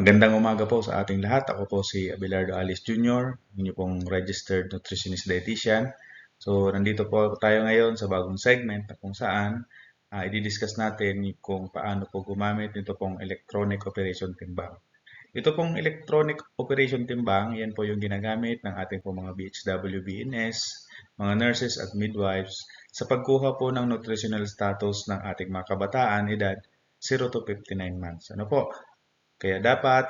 Magandang umaga po sa ating lahat. Ako po si Abelardo Alice Jr., inyo pong registered nutritionist dietitian. So, nandito po tayo ngayon sa bagong segment na kung saan i-discuss natin kung paano po gumamit nito pong electronic operation timbang. Ito pong electronic operation timbang, yan po yung ginagamit ng ating po mga BHW, BNS, mga nurses at midwives sa pagkuha po ng nutritional status ng ating mga kabataan edad 0 to 59 months. Ano po? Kaya dapat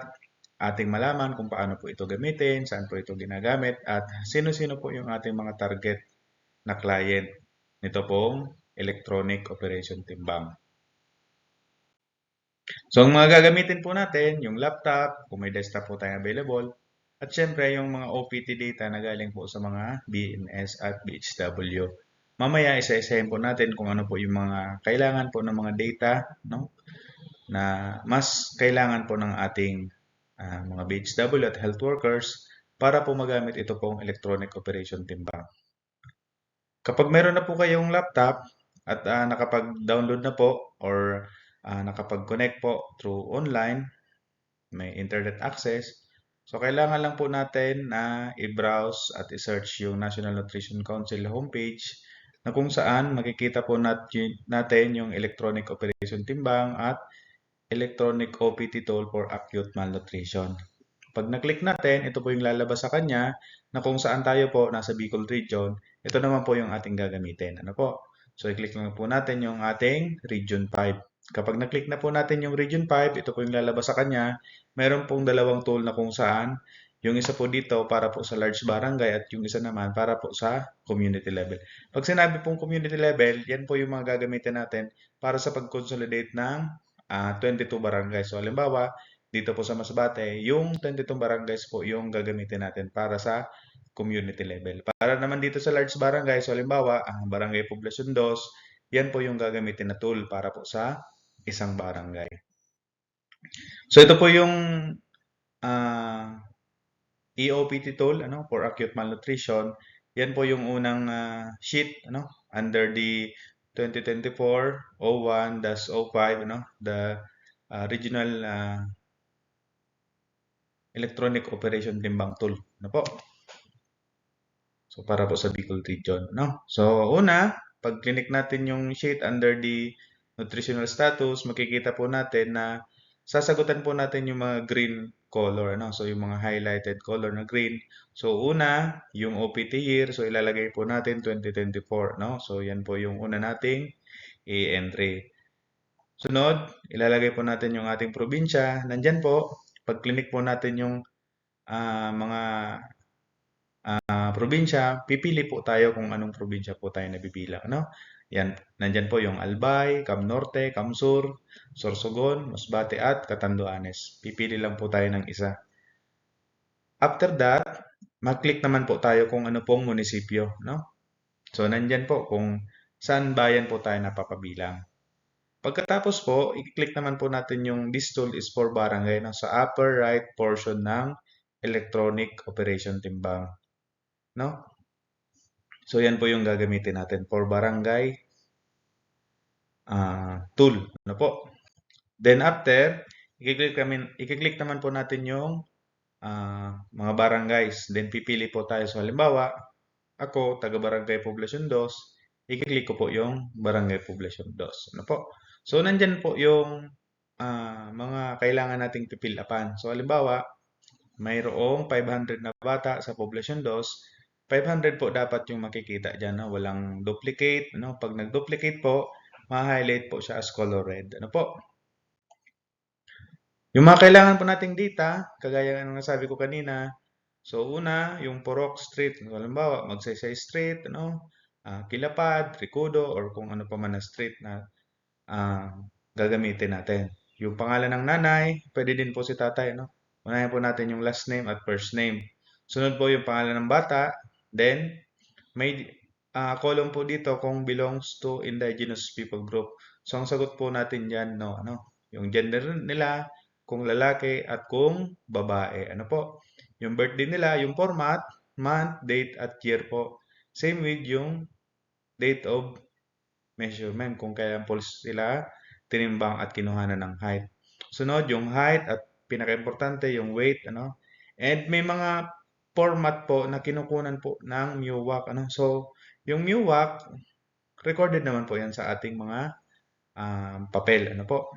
ating malaman kung paano po ito gamitin, saan po ito ginagamit, at sino-sino po yung ating mga target na client nito pong electronic operation timbang. So, ang mga gagamitin po natin, yung laptop, kung may desktop po tayo available, at syempre yung mga OPT data na galing po sa mga BNS at BHW. Mamaya isa-isahin po natin kung ano po yung mga kailangan po ng mga data, no? Na mas kailangan po ng ating mga BHW at health workers para po magamit ito pong electronic operation timbang. Kapag meron na po kayong laptop at nakapag-download na po or nakapag-connect po through online, may internet access, so kailangan lang po natin na i-browse at i-search yung National Nutrition Council homepage na kung saan makikita po natin yung electronic operation timbang at electronic OPT tool for acute malnutrition. Pag na-click natin, ito po yung lalabas sa kanya na kung saan tayo po nasa Bicol region, ito naman po yung ating gagamitin. Ano po? So, i-click lang po natin yung ating Region 5. Kapag na-click na po natin yung Region 5, ito po yung lalabas sa kanya. Meron pong dalawang tool na kung saan yung isa po dito para po sa large barangay at yung isa naman para po sa community level. Pag sinabi pong community level, yan po yung mga gagamitin natin para sa pag-consolidate ng 22 barangay. So, halimbawa, dito po sa Masbate, yung 22 barangays po yung gagamitin natin para sa community level. Para naman dito sa large barangay, so halimbawa, ang Barangay Poblacion 2, yan po yung gagamitin na tool para po sa isang barangay. So ito po yung EOPT tool for acute malnutrition. Yan po yung unang sheet under the 2024-01-05 the regional electronic operation timbang tool. Po? So, para po sa Bicol region. So, una, pag click natin yung sheet under the nutritional status, makikita po natin na sasagutan po natin yung mga green color. So, yung mga highlighted color na green. So, una, yung OPT year. So, ilalagay po natin 2024. So, yan po yung una nating i-entry. Sunod, ilalagay po natin yung ating probinsya. Nandyan po, pag click po natin yung mga probinsya, pipili po tayo kung anong probinsya po tayo nabibilang. Yan, nandyan po yung Albay, Cam Norte, Cam Sur, Sorsogon, Masbate at Catanduanes. Pipili lang po tayo ng isa. After that, mag-click naman po tayo kung ano pong munisipyo. So, nandyan po kung saan bayan po tayo napapabilang. Pagkatapos po, i-click naman po natin yung this tool is for barangay sa upper right portion ng electronic operation timbang. So, yan po yung gagamitin natin for barangay tool. Po? Then after, i-click naman po natin yung mga barangays. Then pipili po tayo. So, halimbawa, ako, taga-barangay Poblacion 2, i-click ko po yung barangay Poblacion 2. Po? So, nandyan po yung mga kailangan nating pipilapan. So, halimbawa, mayroong 500 na bata sa Poblacion 2, 500 po dapat yung makikita dyan. Walang duplicate. Pag nag-duplicate po, ma-highlight po siya as color red. Po? Yung mga kailangan po nating data, kagaya ng nasabi ko kanina, so una, yung Purok Street. Halimbawa, Magsaysay Street, Kilapad, Ricudo, or kung ano pa man na street na gagamitin natin. Yung pangalan ng nanay, pwede din po si tatay. Unahin po natin yung last name at first name. Sunod po yung pangalan ng bata. Then, may column po dito kung belongs to indigenous people group. So, ang sagot po natin dyan, yung gender nila, kung lalaki at kung babae. Po? Yung birthday nila, yung format, month, date, at year po. Same with yung date of measurement, kung kaya po sila tinimbang at kinuhanan ng height. Sunod, yung height at pinaka-importante yung weight, ano. And may mga format po na kinukunan po ng MUWAC, ano. So, yung MUWAC, recorded naman po yan sa ating mga papel, ano po.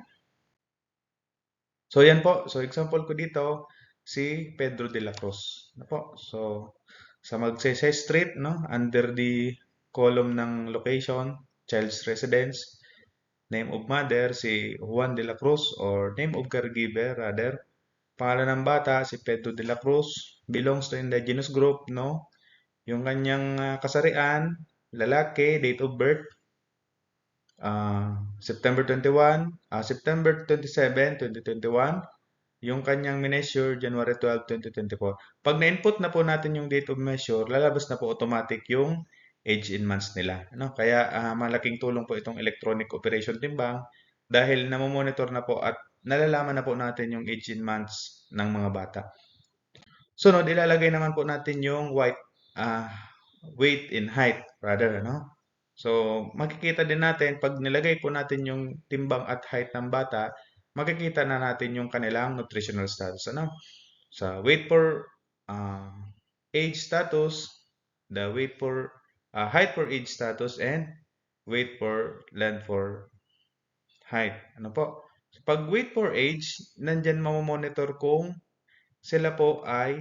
So, yan po. So, example ko dito, si Pedro de la Cruz. Ano po? So, sa Magsaysay Street, no, under the column ng location, child's residence, name of mother, si Juan de la Cruz, or name of caregiver, rather. Pangalan ng bata, si Pedro de la Cruz, belongs to indigenous group, no? Yung kanyang kasarian, lalaki, date of birth, September 21, September 27, 2021. Yung kanyang measure, January 12, 2024. Pag na-input na po natin yung date of measure, lalabas na po automatic yung age in months nila. Ano? Kaya malaking tulong po itong electronic operation timbang dahil namomonitor na po at nalalaman na po natin yung age in months ng mga bata. Sunod, ilalagay naman po natin yung uh, weight in height, rather, ano? So, makikita din natin, pag nilagay po natin yung timbang at height ng bata, makikita na natin yung kanilang nutritional status. Ano? Sa weight for uh, age status, the weight for height for age status, and weight for length for height. Ano po? Pag weight for age, nandyan mamomonitor kung sila po ay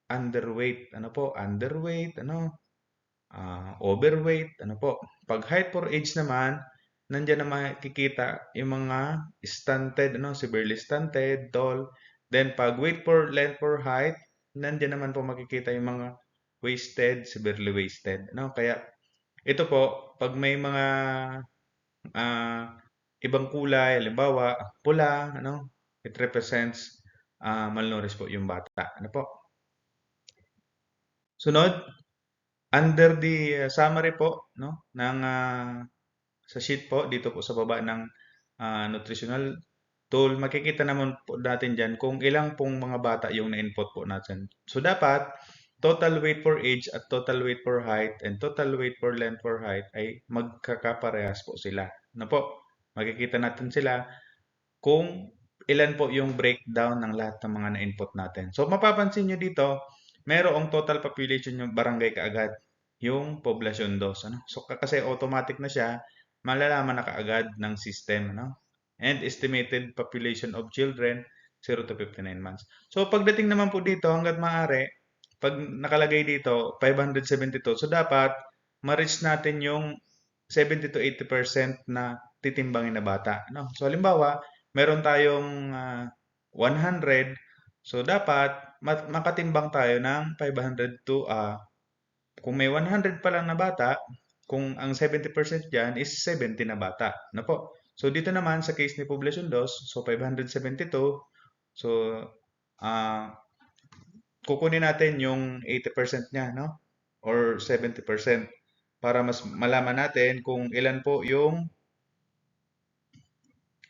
underweight. Ano po? Underweight, ano? Overweight, ano po. Pag height for age naman, nandiyan na makikita yung mga stunted, ano, severely stunted, tall. Then pag weight for length for height, nandiyan naman po makikita yung mga wasted, severely wasted. Ano? Kaya ito po, pag may mga ah, ibang kulay, halimbawa pula, ano, it represents malnourished po yung bata. Ano po? Sunod, under the summary po, no, ng sa sheet po, dito po sa baba ng nutritional tool, makikita naman po natin dyan kung ilang pong mga bata yung na-input po natin. So, dapat total weight for age at total weight for height and total weight for length for height ay magkakaparehas po sila. Ano po? Makikita natin sila kung ilan po yung breakdown ng lahat ng mga na-input natin. So, mapapansin nyo dito, merong total population yung barangay kaagad, yung poblasyon dos. Ano? So, kasi automatic na siya, malalaman na kaagad ng system. Ano? And estimated population of children, 0 to 59 months. So, pagdating naman po dito, hanggat maaari, pag nakalagay dito, 572, so dapat ma-reach natin yung 70 to 80% na titimbangin na bata. No? So, halimbawa, meron tayong 100, so dapat makatimbang tayo ng 500 to, kung may 100 pa lang na bata, kung ang 70% dyan is 70 na bata. Ano po? So, dito naman sa case ni Poblacion 2, so 572, so kukunin natin yung 80% niya, no? Or 70% para mas malaman natin kung ilan po yung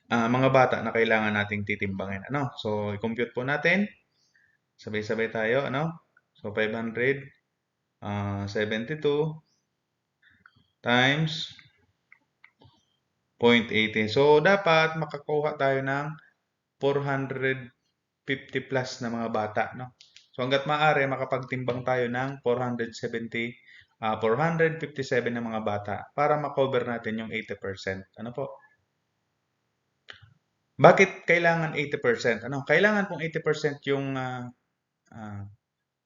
mga bata na kailangan nating titimbangin. Ano? So, i-compute po natin. Sabay-sabay tayo. Ano? So, 572 times 0.80. So, dapat makakuha tayo ng 450 plus na mga bata. No? So, hanggat maaari, makapagtimbang tayo ng 457 na mga bata para makover natin yung 80%. Ano po? Bakit kailangan 80%? Ano? Kailangan pong 80% yung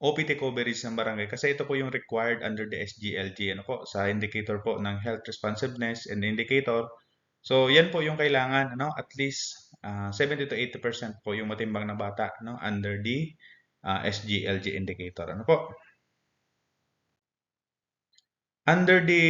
OPT coverage ng barangay kasi ito po yung required under the SGLG, ano po, sa indicator po ng health responsiveness and indicator. So, yan po yung kailangan, ano, at least 70 to 80% po yung matimbang na bata, no, under the SGLG indicator. Ano po? Under the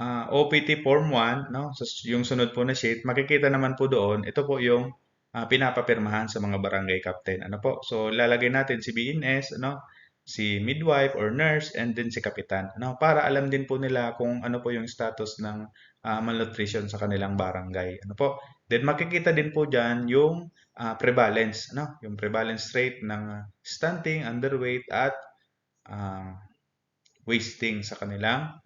OPT Form 1, no? Yung sunod po na sheet, makikita naman po doon, ito po yung pinapapirmahan sa mga barangay captain. Ano po? So, lalagay natin si BNS, ano? Si midwife or nurse, and then si kapitan. Ano? Para alam din po nila kung ano po yung status ng malnutrition sa kanilang barangay. Ano po? Then, makikita din po dyan yung prevalence, ano? Yung prevalence rate ng stunting, underweight, at uh, wasting sa kanilang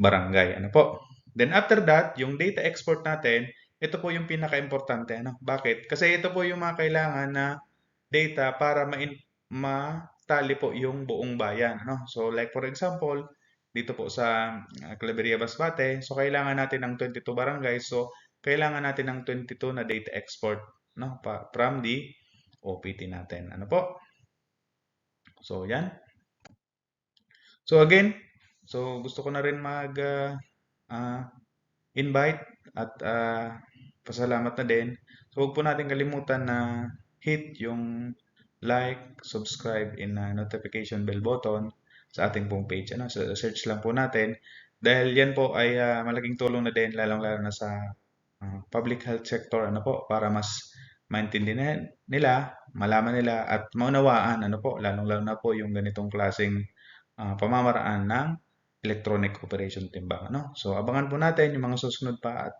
barangay. Ano po? Then after that, yung data export natin, ito po yung pinaka-importante, ano? Bakit? Kasi ito po yung mga kailangan na data para matali po yung buong bayan, ano? So like for example, dito po sa Claveria Basbate, so kailangan natin ng 22 barangays, so kailangan natin ng 22 na data export, no? From the OPT natin. Ano po? So yan. So again, so gusto ko na rin ah, invite at pasalamat na din. So huwag po natin kalimutan na hit yung like, subscribe, and notification bell button sa ating pong page. Ano? So, search lang po natin. Dahil yan po ay malaking tulong na din, lalong-lalo na sa public health sector, ano po, para mas maintindihan nila, malaman nila, at maunawaan, ano po, lalong-lalo na po yung ganitong klaseng pamamaraan ng electronic operation timbang. Ano? So, abangan po natin yung mga susunod pa at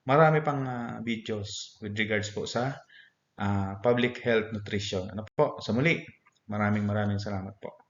marami pang videos with regards po sa public health nutrition. Ano po? Sa muli, maraming salamat po.